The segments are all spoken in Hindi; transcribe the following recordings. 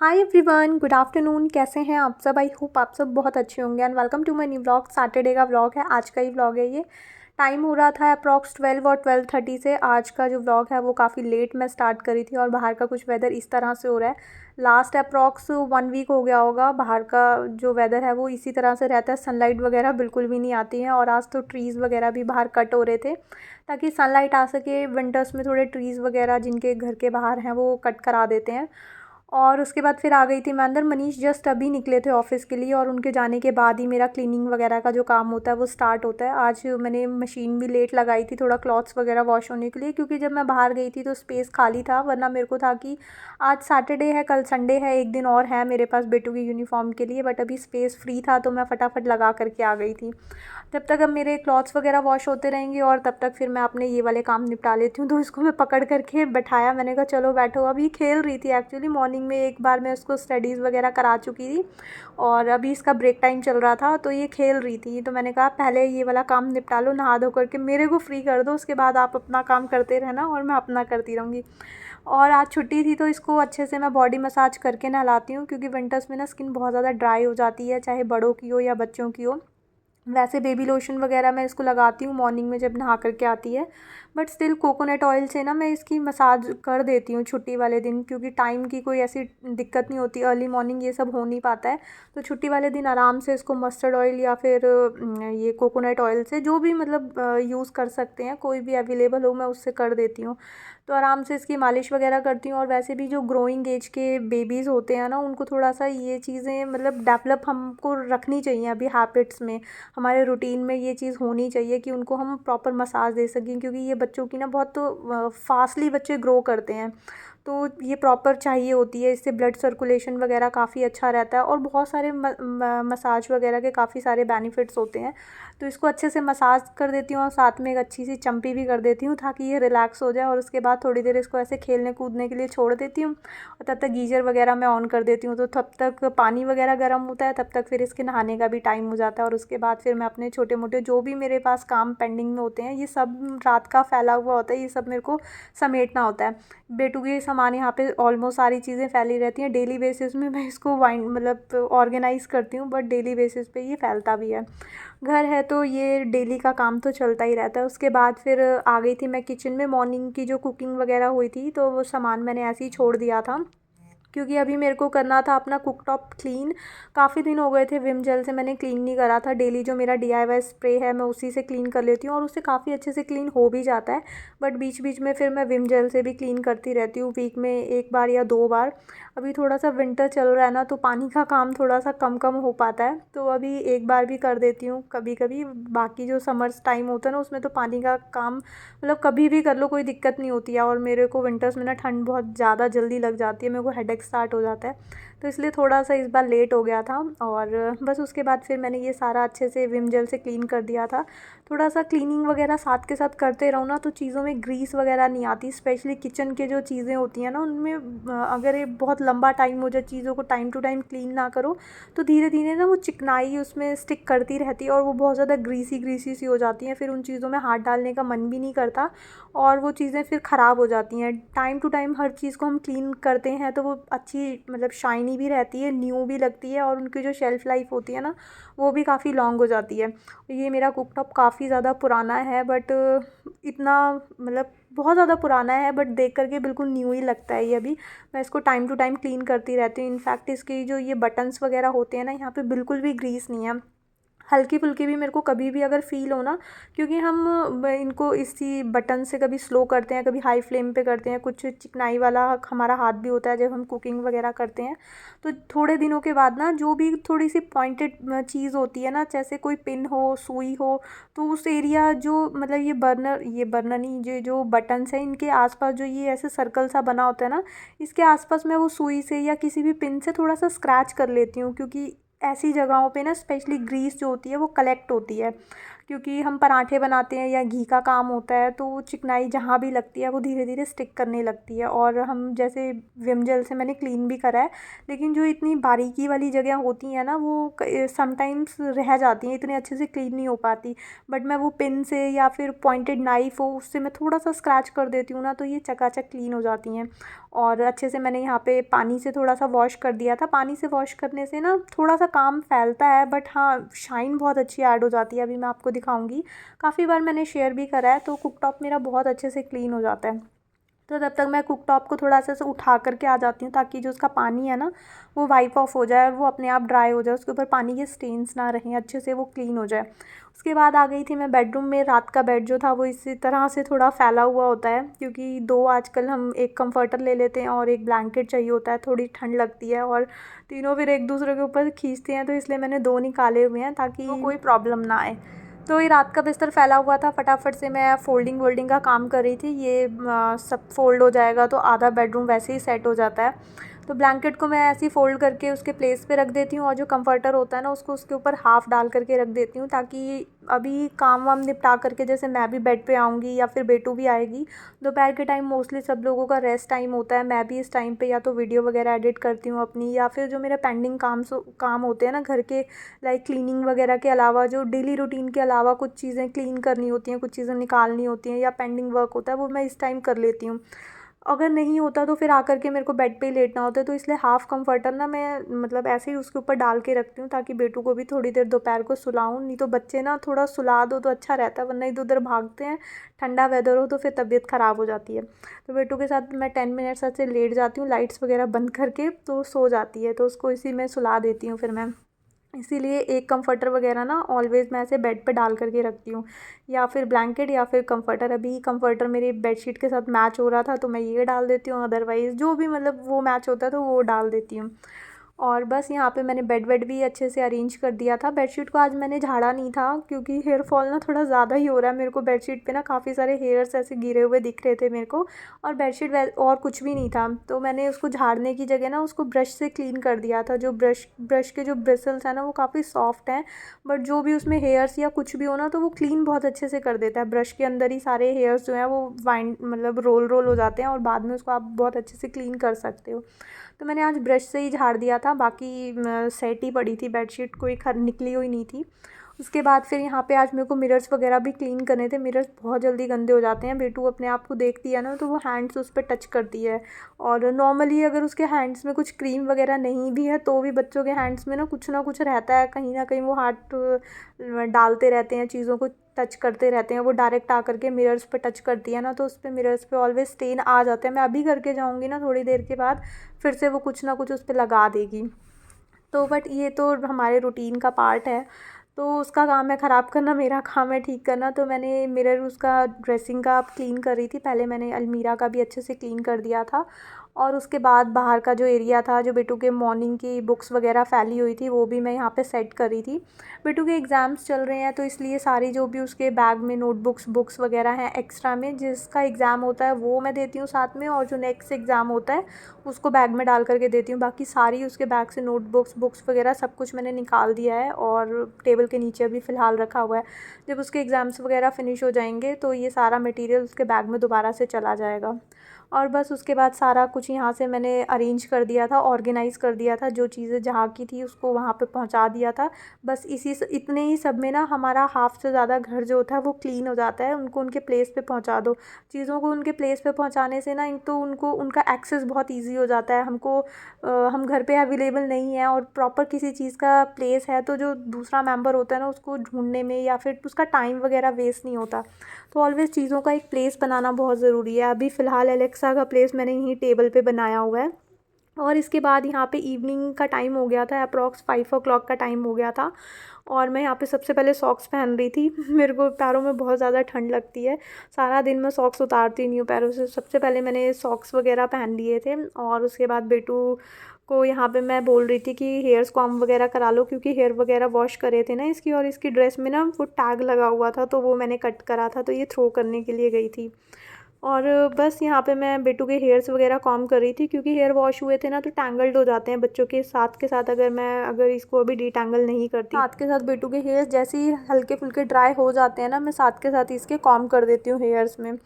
Hi everyone, good afternoon. कैसे हैं आप सब? आई होप आप सब बहुत अच्छे होंगे and welcome to my new vlog. Saturday का व्लॉग है, आज का ही व्लॉग है ये। टाइम हो रहा था अप्रॉक्स 12 और 12:30 से। आज का जो व्लॉग है वो काफ़ी लेट मैं स्टार्ट करी थी और बाहर का कुछ वेदर इस तरह से हो रहा है। लास्ट अप्रॉक्स 1 वीक हो गया होगा, बाहर का जो वेदर है वो इसी तरह से रहता है। सनलाइट वगैरह बिल्कुल भी नहीं आती है और आज तो ट्रीज़ वगैरह भी बाहर कट हो रहे थे ताकि सनलाइट आ सके। विंटर्स में थोड़े ट्रीज़ वगैरह जिनके घर के बाहर हैं वो कट करा देते हैं। और उसके बाद फिर आ गई थी मैं अंदर। मनीष जस्ट अभी निकले थे ऑफ़िस के लिए और उनके जाने के बाद ही मेरा क्लीनिंग वगैरह का जो काम होता है वो स्टार्ट होता है। आज मैंने मशीन भी लेट लगाई थी थोड़ा क्लॉथ्स वगैरह वॉश होने के लिए, क्योंकि जब मैं बाहर गई थी तो स्पेस खाली था, वरना मेरे को था कि आज सैटरडे है, कल संडे है, एक दिन और है मेरे पास बेटू की यूनिफॉर्म के लिए, बट अभी स्पेस फ्री था तो मैं फटाफट लगा करके आ गई थी। जब तक अब मेरे क्लॉथ्स वगैरह वॉश होते रहेंगे और तब तक फिर मैं अपने ये वाले काम निपटा लेती हूँ। तो इसको मैं पकड़ करके बैठाया, मैंने कहा चलो बैठो। अभी खेल रही थी एक्चुअली, मॉर्निंग में एक बार मैं उसको स्टडीज़ वगैरह करा चुकी थी और अभी इसका ब्रेक टाइम चल रहा था तो ये खेल रही थी। तो मैंने कहा पहले ये वाला काम निपटा लो, नहा धो करके मेरे को फ्री कर दो, उसके बाद आप अपना काम करते रहना और मैं अपना करती रहूँगी। और आज छुट्टी थी तो इसको अच्छे से मैं बॉडी मसाज करके नहलाती हूँ, क्योंकि विंटर्स में ना स्किन बहुत ज़्यादा ड्राई हो जाती है, चाहे बड़ों की हो या बच्चों की हो। वैसे बेबी लोशन वगैरह मैं इसको लगाती हूँ मॉर्निंग में जब नहा करके आती है, बट स्टिल कोकोनट ऑयल से ना मैं इसकी मसाज कर देती हूँ छुट्टी वाले दिन, क्योंकि टाइम की कोई ऐसी दिक्कत नहीं होती, अर्ली मॉर्निंग ये सब हो नहीं पाता है। तो छुट्टी वाले दिन आराम से इसको मस्टर्ड ऑयल या फिर ये कोकोनट ऑयल से, जो भी मतलब यूज़ कर सकते हैं, कोई भी अवेलेबल हो मैं उससे कर देती हूँ। तो आराम से इसकी मालिश वगैरह करती हूँ। और वैसे भी जो ग्रोइंग एज के बेबीज़ होते हैं ना, उनको थोड़ा सा ये चीज़ें मतलब डेवलप हमको रखनी चाहिए अभी हैबिट्स में, हमारे रूटीन में ये चीज़ होनी चाहिए कि उनको हम प्रॉपर मसाज दे सकें, क्योंकि ये बच्चों की ना बहुत फास्टली बच्चे ग्रो करते हैं, तो ये प्रॉपर चाहिए होती है। इससे ब्लड सर्कुलेशन वगैरह काफ़ी अच्छा रहता है और बहुत सारे मसाज वगैरह के काफ़ी सारे बेनिफिट्स होते हैं। तो इसको अच्छे से मसाज कर देती हूँ और साथ में एक अच्छी सी चंपी भी कर देती हूँ ताकि ये रिलैक्स हो जाए। और उसके बाद थोड़ी देर इसको ऐसे खेलने कूदने के लिए छोड़ देती हूँ और तब तक गीज़र वगैरह मैं ऑन कर देती हूँ। तो तब तक पानी वगैरह गर्म होता है, तब तक फिर इसके नहाने का भी टाइम हो जाता है। और उसके बाद फिर मैं अपने छोटे मोटे जो भी मेरे पास काम पेंडिंग में होते हैं, ये सब रात का फैला हुआ होता है, ये सब मेरे को समेटना होता है। बेटू के सामान यहाँ पे ऑलमोस्ट सारी चीज़ें फैली रहती हैं। डेली बेसिस में मैं इसको वाइंड मतलब ऑर्गेनाइज़ करती हूँ, बट डेली बेसिस पे ये फैलता भी है। घर है तो ये डेली का काम तो चलता ही रहता है। उसके बाद फिर आ गई थी मैं किचन में। मॉर्निंग की जो कुकिंग वगैरह हुई थी तो वो सामान मैंने ऐसे ही छोड़ दिया था, क्योंकि अभी मेरे को करना था अपना कुकटॉप क्लीन। काफ़ी दिन हो गए थे विम जेल से मैंने क्लीन नहीं करा था। डेली जो मेरा DIY स्प्रे है मैं उसी से क्लीन कर लेती हूँ और उससे काफ़ी अच्छे से क्लीन हो भी जाता है। बट बीच बीच में फिर मैं विम जेल से भी क्लीन करती रहती हूँ, वीक में 1 बार या 2 बार। अभी थोड़ा सा विंटर चल रहा है ना, तो पानी का काम थोड़ा सा कम कम हो पाता है, तो अभी 1 बार भी कर देती हूँ कभी कभी। बाकी जो समर्स टाइम होता है ना, उसमें तो पानी का काम मतलब कभी भी कर लो, कोई दिक्कत नहीं होती है। और मेरे को विंटर्स में ना ठंड बहुत ज़्यादा जल्दी लग जाती है, मेरे को हेडेक स्टार्ट हो जाता है, तो इसलिए थोड़ा सा इस बार लेट हो गया था। और बस उसके बाद फिर मैंने ये सारा अच्छे से विम जेल से क्लीन कर दिया था। थोड़ा सा क्लीनिंग वगैरह साथ के साथ करते रहो ना, तो चीज़ों में ग्रीस वगैरह नहीं आती। स्पेशली किचन के जो चीज़ें होती हैं ना, उनमें अगर ये बहुत लंबा टाइम हो जाए, चीज़ों को टाइम टू टाइम क्लीन ना करो, तो धीरे धीरे ना वो चिकनाई उसमें स्टिक करती रहती है और वो बहुत ज़्यादा ग्रीसी ग्रीसी सी हो जाती हैं। फिर उन चीज़ों में हाथ डालने का मन भी नहीं करता और वो चीज़ें फिर ख़राब हो जाती हैं। टाइम टू टाइम हर चीज़ को हम क्लीन करते हैं तो वो अच्छी मतलब शाइनी भी रहती है, न्यू भी लगती है और उनकी जो शेल्फ़ लाइफ होती है ना, वो भी काफ़ी लॉन्ग हो जाती है। ये मेरा कुकटॉप काफ़ी ज़्यादा पुराना है, बट इतना मतलब बहुत ज़्यादा पुराना है, बट देख करके बिल्कुल न्यू ही लगता है ये अभी। मैं इसको टाइम टू टाइम क्लीन करती रहती हूँ। इनफैक्ट इसकी जो ये बटन्स वगैरह होते हैं ना, यहाँ पे बिल्कुल भी ग्रीस नहीं है, हल्की फुल्की भी मेरे को कभी भी अगर फ़ील हो ना, क्योंकि हम इनको इसी बटन से कभी स्लो करते हैं, कभी हाई फ्लेम पे करते हैं, कुछ चिकनाई वाला हमारा हाथ भी होता है जब हम कुकिंग वगैरह करते हैं। तो थोड़े दिनों के बाद ना जो भी थोड़ी सी पॉइंटेड चीज़ होती है ना, जैसे कोई पिन हो, सुई हो, तो उस एरिया जो मतलब ये बर्नर नहीं, जो जो बटन्स हैं इनके आसपास जो ये ऐसे सर्कल सा बना होता है ना, इसके आसपास मैं वो सुई से या किसी भी पिन से थोड़ा सा स्क्रैच कर लेती हूँ, क्योंकि ऐसी जगहों पे ना स्पेशली ग्रीस जो होती है वो कलेक्ट होती है। क्योंकि हम पराठे बनाते हैं या घी का काम होता है तो चिकनाई जहाँ भी लगती है वो धीरे धीरे स्टिक करने लगती है। और हम जैसे विम जेल से मैंने क्लीन भी करा है, लेकिन जो इतनी बारीकी वाली जगह होती हैं ना वो समटाइम्स रह जाती हैं, इतने अच्छे से क्लीन नहीं हो पाती। बट मैं वो पिन से या फिर पॉइंटेड नाइफ़ हो उससे मैं थोड़ा सा स्क्रैच कर देती हूँ ना, तो ये चकाचक क्लीन हो जाती हैं। और अच्छे से मैंने यहाँ पे पानी से थोड़ा सा वॉश कर दिया था। पानी से वॉश करने से ना थोड़ा सा काम फैलता है, बट हाँ शाइन बहुत अच्छी ऐड हो जाती है। अभी मैं आपको दिखाऊंगी, काफ़ी बार मैंने शेयर भी करा है। तो कुकटॉप मेरा बहुत अच्छे से क्लीन हो जाता है। तो तब तक मैं कुकटॉप को थोड़ा सा उठा करके आ जाती हूँ, ताकि जो उसका पानी है ना वो वाइप ऑफ हो जाए और वो अपने आप ड्राई हो जाए, उसके ऊपर पानी के स्टेन्स ना रहें, अच्छे से वो क्लीन हो जाए। उसके बाद आ गई थी मैं बेडरूम में। रात का बेड जो था वो इसी तरह से थोड़ा फैला हुआ होता है, क्योंकि दो आजकल हम एक कंफर्टर ले लेते हैं और एक ब्लैंकेट चाहिए होता है, थोड़ी ठंड लगती है और तीनों फिर एक दूसरे के ऊपर खींचते हैं, तो इसलिए मैंने दो निकाले हुए हैं ताकि कोई प्रॉब्लम ना आए। तो ये रात का बिस्तर फैला हुआ था, फटाफट से मैं फ़ोल्डिंग वोल्डिंग का काम कर रही थी। ये सब फ़ोल्ड हो जाएगा तो आधा बेडरूम वैसे ही सेट हो जाता है। तो ब्लैंकेट को मैं ऐसे ही फ़ोल्ड करके उसके प्लेस पे रख देती हूँ, और जो कंफर्टर होता है ना उसको उसके ऊपर हाफ़ डाल करके रख देती हूँ, ताकि अभी काम वाम निपटा करके जैसे मैं भी बेड पे आऊँगी या फिर बेटू भी आएगी। दोपहर के टाइम मोस्टली सब लोगों का रेस्ट टाइम होता है। मैं भी इस टाइम पे या तो वीडियो वगैरह एडिट करती हूँ अपनी, या फिर जो मेरे पेंडिंग काम होते हैं ना घर के, लाइक क्लीनिंग वगैरह के अलावा जो डेली रूटीन के अलावा कुछ चीज़ें क्लीन करनी होती हैं, कुछ चीज़ें निकालनी होती हैं या पेंडिंग वर्क होता है, वो मैं इस टाइम कर लेती हूँ। अगर नहीं होता तो फिर आकर के मेरे को बेड पे ही लेटना होता है, तो इसलिए हाफ़ कंफर्टर ना मैं मतलब ऐसे ही उसके ऊपर डाल के रखती हूँ, ताकि बेटू को भी थोड़ी देर दोपहर को सुलाऊँ। नहीं तो बच्चे ना थोड़ा सुला दो तो अच्छा रहता है, वरना इधर उधर भागते हैं, ठंडा वेदर हो तो फिर तबीयत ख़राब हो जाती है। तो बेटू के साथ मैं 10 मिनट्स ऐसे लेट जाती हूँ, लाइट्स वगैरह बंद करके, तो सो जाती है, तो उसको इसी में सुला देती हूँ फिर मैं। इसीलिए एक कंफर्टर वगैरह ना ऑलवेज़ मैं ऐसे बेड पे डाल करके रखती हूँ, या फिर ब्लैंकेट या फिर कंफर्टर। अभी कंफर्टर मेरी बेडशीट के साथ मैच हो रहा था तो मैं ये डाल देती हूँ, अदरवाइज़ जो भी मतलब वो मैच होता है तो वो डाल देती हूँ। और बस यहाँ पे मैंने बेड वेड भी अच्छे से अरेंज कर दिया था। बेडशीट को आज मैंने झाड़ा नहीं था, क्योंकि हेयर फॉल ना थोड़ा ज़्यादा ही हो रहा है मेरे को। बेडशीट पे ना काफ़ी सारे हेयर्स ऐसे गिरे हुए दिख रहे थे मेरे को, और बेडशीट और कुछ भी नहीं था, तो मैंने उसको झाड़ने की जगह ना उसको ब्रश से क्लीन कर दिया था। जो ब्रश के जो ब्रिसल्स हैं ना वो काफ़ी सॉफ्ट हैं, बट जो भी उसमें हेयर्स या कुछ भी हो ना तो वो क्लीन बहुत अच्छे से कर देता है। ब्रश के अंदर ही सारे हेयर्स जो हैं वो वाइंड मतलब रोल रोल हो जाते हैं, और बाद में उसको आप बहुत अच्छे से क्लीन कर सकते हो। तो मैंने आज ब्रश से ही झाड़ दिया था, बाकी सेट ही पड़ी थी बेडशीट, कोई निकली हुई नहीं थी। उसके बाद फिर यहाँ पे आज मेरे को मिरर्स वगैरह भी क्लीन करने थे। मिरर्स बहुत जल्दी गंदे हो जाते हैं, बेटू अपने आप को देखती है ना तो वो हैंड्स उस पर टच करती है, और नॉर्मली अगर उसके हैंड्स में कुछ क्रीम वगैरह नहीं भी है तो भी बच्चों के हैंड्स में ना कुछ रहता है, कहीं ना कहीं वो हाथ डालते रहते हैं, चीज़ों को टच करते रहते हैं। वो डायरेक्ट आकर के मिरर्स पे टच करती है ना, तो उस पर मिरर्स पे ऑलवेज स्टेन आ जाते हैं। मैं अभी करके जाऊँगी ना थोड़ी देर के बाद, फिर से वो कुछ ना कुछ उस पर लगा देगी। तो बट ये तो हमारे रूटीन का पार्ट है, तो उसका काम है ख़राब करना, मेरा काम है ठीक करना। तो मैंने मिरर उसका ड्रेसिंग का क्लीन कर रही थी, पहले मैंने अलमीरा का भी अच्छे से क्लीन कर दिया था, और उसके बाद बाहर का जो एरिया था, जो बेटू के मॉर्निंग की बुक्स वगैरह फैली हुई थी, वो भी मैं यहाँ पे सेट कर रही थी। बेटू के एग्ज़ाम्स चल रहे हैं तो इसलिए सारी जो भी उसके बैग में नोटबुक्स बुक्स वगैरह हैं एक्स्ट्रा में, जिसका एग्ज़ाम होता है वो मैं देती हूँ साथ में, और जो नेक्स्ट एग्ज़ाम होता है उसको बैग में डाल करके देती हूँ। बाकी सारी उसके बैग से नोटबुक्स बुक्स वगैरह सब कुछ मैंने निकाल दिया है, और टेबल के नीचे अभी फ़िलहाल रखा हुआ है। जब उसके एग्ज़ाम्स वगैरह फ़िनिश हो जाएंगे तो ये सारा मटेरियल उसके बैग में दोबारा से चला जाएगा। और बस उसके बाद सारा कुछ यहाँ से मैंने अरेंज कर दिया था, ऑर्गेनाइज़ कर दिया था, जो चीज़ें जहाँ की थी उसको वहाँ पे पहुँचा दिया था। बस इतने ही सब में ना हमारा हाफ़ से ज़्यादा घर जो होता है वो क्लीन हो जाता है। उनको उनके प्लेस पे पहुँचा दो, चीज़ों को उनके प्लेस पे पहुँचाने से ना एक तो उनको उनका एक्सेस बहुत ईजी हो जाता है। हम घर पे अवेलेबल नहीं है और प्रॉपर किसी चीज़ का प्लेस है, तो जो दूसरा मेंबर होता है ना उसको ढूंढने में या फिर उसका टाइम वगैरह वेस्ट नहीं होता। तो ऑलवेज़ चीज़ों का एक प्लेस बनाना बहुत ज़रूरी है। अभी फ़िलहाल एलेक्सा का प्लेस मैंने यहीं टेबल पे बनाया हुआ है। और इसके बाद यहाँ पे इवनिंग का टाइम हो गया था, अप्रॉक्स 5 o'clock का टाइम हो गया था, और मैं यहाँ पे सबसे पहले सॉक्स पहन रही थी। मेरे को पैरों में बहुत ज़्यादा ठंड लगती है, सारा दिन मैं सॉक्स उतारती नहीं हूँ पैरों से। सबसे पहले मैंने सॉक्स वगैरह पहन लिए थे, और उसके बाद बेटू को यहाँ पे मैं बोल रही थी कि हेयर्स कॉम्ब वगैरह करा लो, क्योंकि हेयर वगैरह वॉश करे थे ना इसकी, और इसकी ड्रेस में ना वो टैग लगा हुआ था तो वो मैंने कट करा था, तो ये थ्रो करने के लिए गई थी। और बस यहाँ पे मैं बेटू के हेयर्स वगैरह कॉम्ब कर रही थी, क्योंकि हेयर वॉश हुए थे ना तो टैंगल्ड हो जाते हैं बच्चों के साथ अगर इसको अभी डिटैंगल नहीं करती। साथ के साथ बेटू के हेयर्स जैसे ही हल्के फुल्के ड्राई हो जाते हैं ना, मैं साथ के साथ इसके कॉम्ब कर देती हूँ हेयर्स में,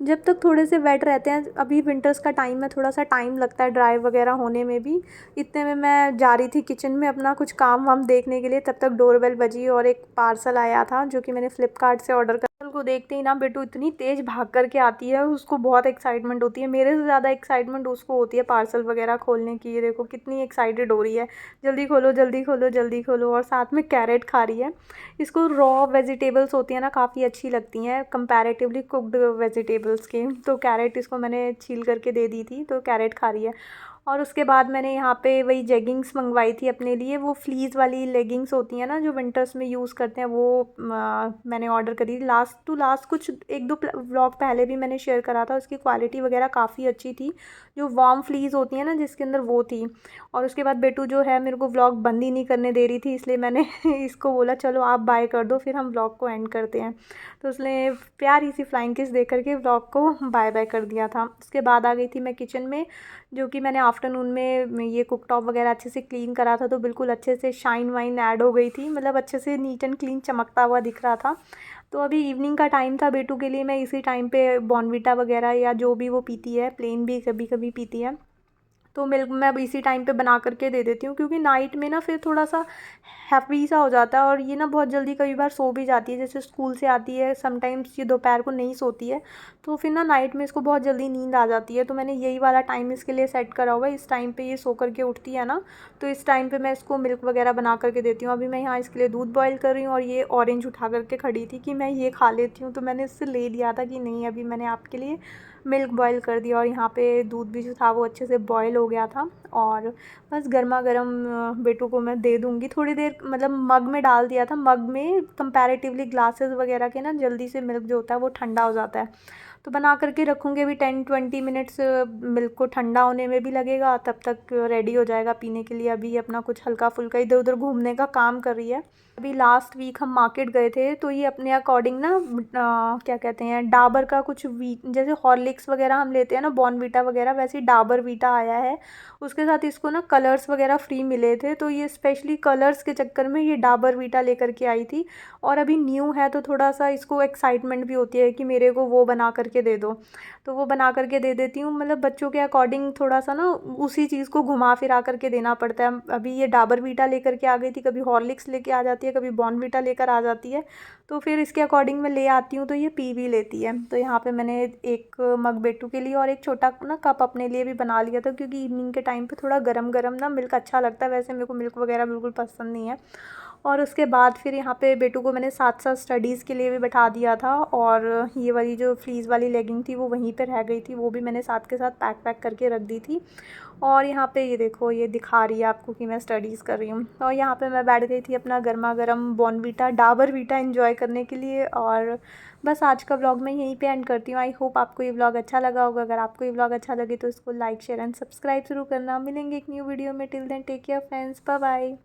जब तक थोड़े से वेट रहते हैं। अभी विंटर्स का टाइम है, थोड़ा सा टाइम लगता है ड्राई वगैरह होने में भी। इतने में मैं जा रही थी किचन में अपना कुछ काम वाम देखने के लिए, तब तक डोरबेल बजी और एक पार्सल आया था जो कि मैंने फ्लिपकार्ट से ऑर्डर कर। को देखते ही ना बेटू इतनी तेज़ भाग करके आती है, उसको बहुत एक्साइटमेंट होती है, मेरे से ज़्यादा एक्साइटमेंट उसको होती है पार्सल वगैरह खोलने की। ये देखो कितनी एक्साइटेड हो रही है, जल्दी खोलो जल्दी खोलो जल्दी खोलो। और साथ में कैरेट खा रही है। इसको रॉ वेजिटेबल्स होती है ना, काफ़ी अच्छी लगती हैं कंपैरेटिवली कुक्ड वेजिटेबल्स के, तो कैरेट इसको मैंने छील करके दे दी थी, तो कैरेट खा रही है। और उसके बाद मैंने यहाँ पे वही जेगिंग्स मंगवाई थी अपने लिए, वो फ्लीज वाली लेगिंग्स होती हैं ना जो विंटर्स में यूज़ करते हैं, वो मैंने ऑर्डर करी। लास्ट टू लास्ट कुछ एक दो व्लॉग पहले भी मैंने शेयर करा था, उसकी क्वालिटी वगैरह काफ़ी अच्छी थी। जो वार्म फ्लीज होती हैं ना जिसके अंदर, वो थी। और उसके बाद बेटू जो है मेरे को व्लॉग बंद ही नहीं करने दे रही थी, इसलिए मैंने इसको बोला चलो आप बाय कर दो, फिर हम व्लॉग को एंड करते हैं। तो उसने प्यारी सी फ्लाइंग किस दे करके व्लॉग को बाय बाय कर दिया था। उसके बाद आ गई थी मैं किचन में, जो कि मैंने आफ्टरनून में ये कुकटॉप वगैरह अच्छे से क्लीन करा था, तो बिल्कुल अच्छे से शाइन वाइन ऐड हो गई थी, मतलब अच्छे से नीट एंड क्लीन चमकता हुआ दिख रहा था। तो अभी इवनिंग का टाइम था, बेटू के लिए मैं इसी टाइम पे बॉर्नवीटा वगैरह या जो भी वो पीती है, प्लेन भी कभी कभी पीती है, तो मिल्क मैं अब इसी टाइम पे बना करके दे देती हूँ, क्योंकि नाइट में ना फिर थोड़ा सा हैवी सा हो जाता है, और ये ना बहुत जल्दी कई बार सो भी जाती है, जैसे स्कूल से आती है समटाइम्स ये दोपहर को नहीं सोती है, तो फिर ना नाइट में इसको बहुत जल्दी नींद आ जाती है। तो मैंने यही वाला टाइम इसके लिए सेट करा हुआ है, इस टाइम पे ये सो करके उठती है ना, तो इस टाइम पे मैं इसको मिल्क वगैरह बना करके देती हूँ। अभी मैं यहाँ इसके लिए दूध बॉयल कर रही हूँ, और ये ऑरेंज उठा करके खड़ी थी कि मैं ये खा लेती हूँ, तो मैंने इससे ले लिया था कि नहीं अभी मैंने आपके लिए मिल्क बॉयल कर दिया। और यहाँ पे दूध भी जो था वो अच्छे से बॉयल हो गया था, और बस गर्मा गर्म बेटू को मैं दे दूँगी थोड़ी देर, मतलब मग में डाल दिया था। मग में कंपैरेटिवली ग्लासेस वगैरह के ना जल्दी से मिल्क जो होता है वो ठंडा हो जाता है, तो बना करके रखूँगी। अभी 10-20 मिनट्स मिल्क को ठंडा होने में भी लगेगा, तब तक रेडी हो जाएगा पीने के लिए। अभी अपना कुछ हल्का फुल्का इधर उधर घूमने का काम कर रही है। अभी लास्ट वीक हम मार्केट गए थे, तो ये अपने अकॉर्डिंग ना क्या कहते हैं, डाबर का कुछ जैसे हॉर्लिक्स वगैरह हम लेते हैं ना, बॉर्नवीटा वगैरह, वैसे ही डाबर वीटा आया है। उसके साथ इसको ना कलर्स वगैरह फ्री मिले थे, तो ये स्पेशली कलर्स के चक्कर में ये डाबर वीटा लेकर के आई थी। और अभी न्यू है तो थोड़ा सा इसको एक्साइटमेंट भी होती है कि मेरे को वो बना करके दे दो, तो वो बना करके दे देती हूँ। मतलब बच्चों के अकॉर्डिंग थोड़ा सा ना उसी चीज़ को घुमा फिरा करके देना पड़ता है। अभी ये डाबर वीटा लेकर के आ गई थी, कभी हॉर्लिक्स लेके आ जाती है, कभी बॉर्नवीटा लेकर आ जाती है, तो फिर इसके अकॉर्डिंग मैं ले आती हूँ, तो ये पी भी लेती है। तो यहाँ पे मैंने एक मग बेटू के लिए और एक छोटा ना कप अपने लिए भी बना लिया था, क्योंकि इवनिंग के टाइम पे थोड़ा गरम गरम ना मिल्क अच्छा लगता है। वैसे मेरे को मिल्क वगैरह बिल्कुल पसंद नहीं है। और उसके बाद फिर यहाँ पे बेटू को मैंने साथ साथ स्टडीज़ के लिए भी बैठा दिया था, और ये वाली जो फ्लीज़ वाली लेगिंग थी वो वहीं पे रह गई थी, वो भी मैंने साथ के साथ पैक पैक करके रख दी थी। और यहाँ पे ये देखो, ये दिखा रही है आपको कि मैं स्टडीज़ कर रही हूँ। और यहाँ पे मैं बैठ गई थी अपना गर्मा गर्म बॉर्नवीटा डाबर वीटा एंजॉय करने के लिए। और बस आज का व्लॉग मैं यहीं पे एंड करती हूँ। आई होप आपको ये व्लॉग अच्छा लगा होगा। अगर आपको ये व्लॉग अच्छा लगे तो इसको लाइक शेयर एंड सब्सक्राइब जरूर करना। मिलेंगे एक न्यू वीडियो में, till then take care friends, bye bye.